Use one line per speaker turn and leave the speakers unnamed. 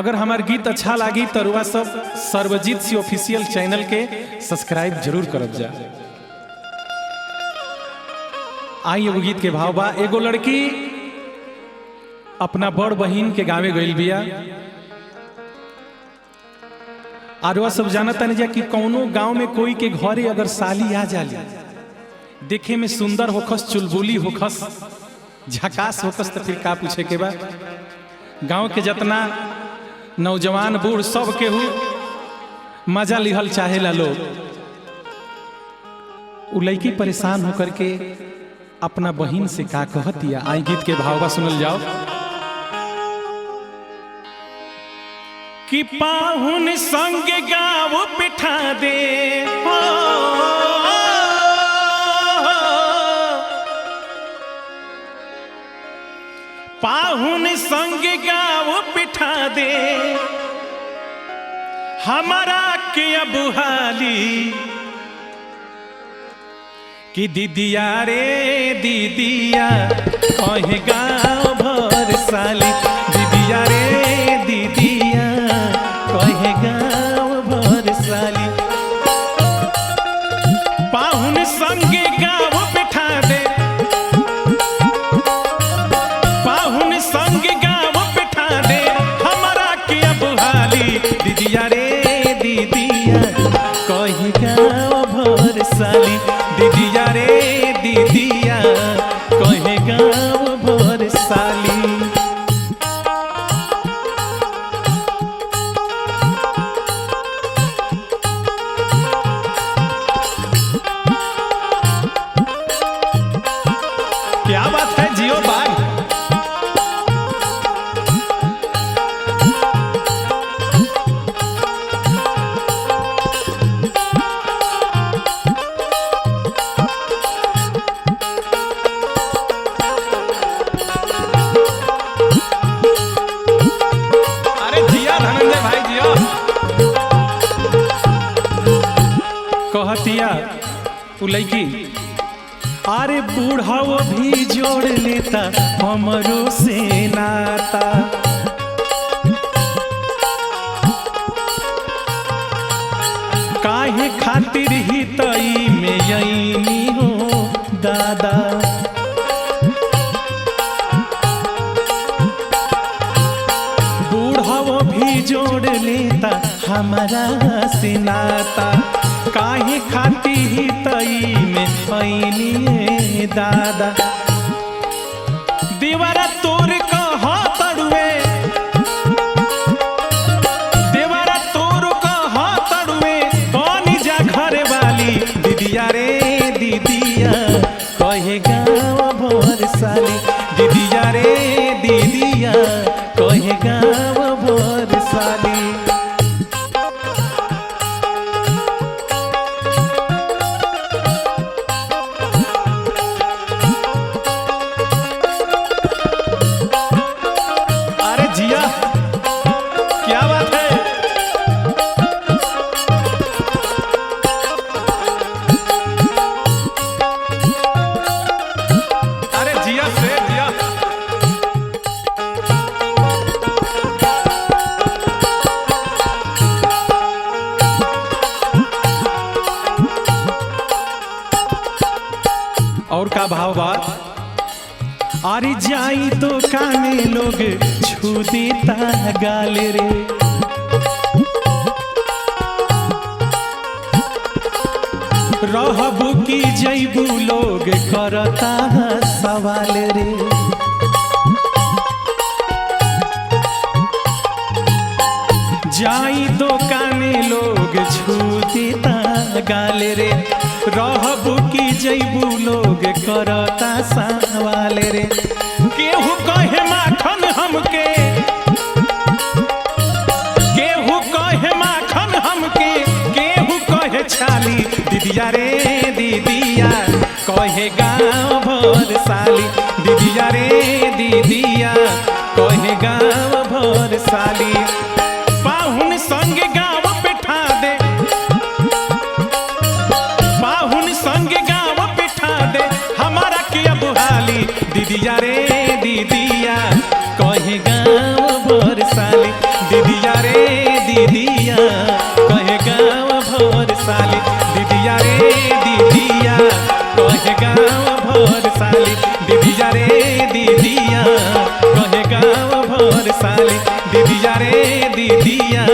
अगर हमार गीत अच्छा लगी तो रुआ सब सर्वजीत सी ऑफिशियल चैनल के सब्सक्राइब जरूर करब जा। आई एगो गीत के भाव बा। एगो लड़की अपना बड़ बहिन के गाँव गइल बिया और वह सब जानता नहीं जा कि कौनो गांव में कोई के घरे अगर साली आ जाली, देखे में सुंदर होखस, चुलबुली होखस, झकास होखस, तो फिर का पूछे के बा। गांव के जितना नौजवान बूढ़ सब के हु मजा लिहल चाहेला लोग। उ लड़की परेशान होकर के अपना बहिन से का कहतिया। आई गीत के भाव बा, सुनल जाओ। कि पाहुन संग गाँव बिठा दे, पाहुन संग गाँव बिठा दे, हमारा के अब हाली कि दीदिया रे दीदिया कहे गाँव भर साली, दीदिया रे दीदिया कहे गाँव भर साली। पाहुन संगे गाँव बिठा दे, पाहुन संगे गाँव बिठा दे, हमारा के अब हाली दीदिया रे दीदिया कहे गाँव भर साली, दीदिया रे दीदिया कहे गाँव भर साली। क्या बात है जियो बाग। अरे जिया धनंजय भाई जियो। कहतिया उ लड़की, अरे बूढ़ाओ भी जोड़ लेता हमरो से नाता, काहे खातिर ही तई में यही हो दादा। बूढ़ाओ भी जोड़ लेता हमारा से नाता, काहे खाती ही तई में ऐनी दादा। दीवारा तोर कहा तड़ुए, दीवारा तोर कहा तड़ुए, पानी जा घर वाली दीदिया रे दीदिया कहे गाँव भर साली, दीदिया रे दीदिया कहे गाँव भर साली। जिया क्या बात है। अरे जिया से जिया। और का भाव बा। अरे जाई तो काने लोग छू देता गाल रे, रहबू की जैबू लोग करता सवाल रे। जाई तो काने लोग छू देता गाल रे, रहबू की जैबू लोग करता सवाल रे। केहू कहे माखन हमके, केहू कहे माखन हमके, केहू कहे छाली दीदिया रे दीदिया कहे गाँव भर साली, दीदिया रे दीदिया कहे गाँव भर साली। पाहुन संग गाँव बिठा दे, पाहुन संग गाँव बिठा दे, हमारा के अब हाली दीदिया रे दीदिया कहे गाँव भर साली, दीदी दीदिया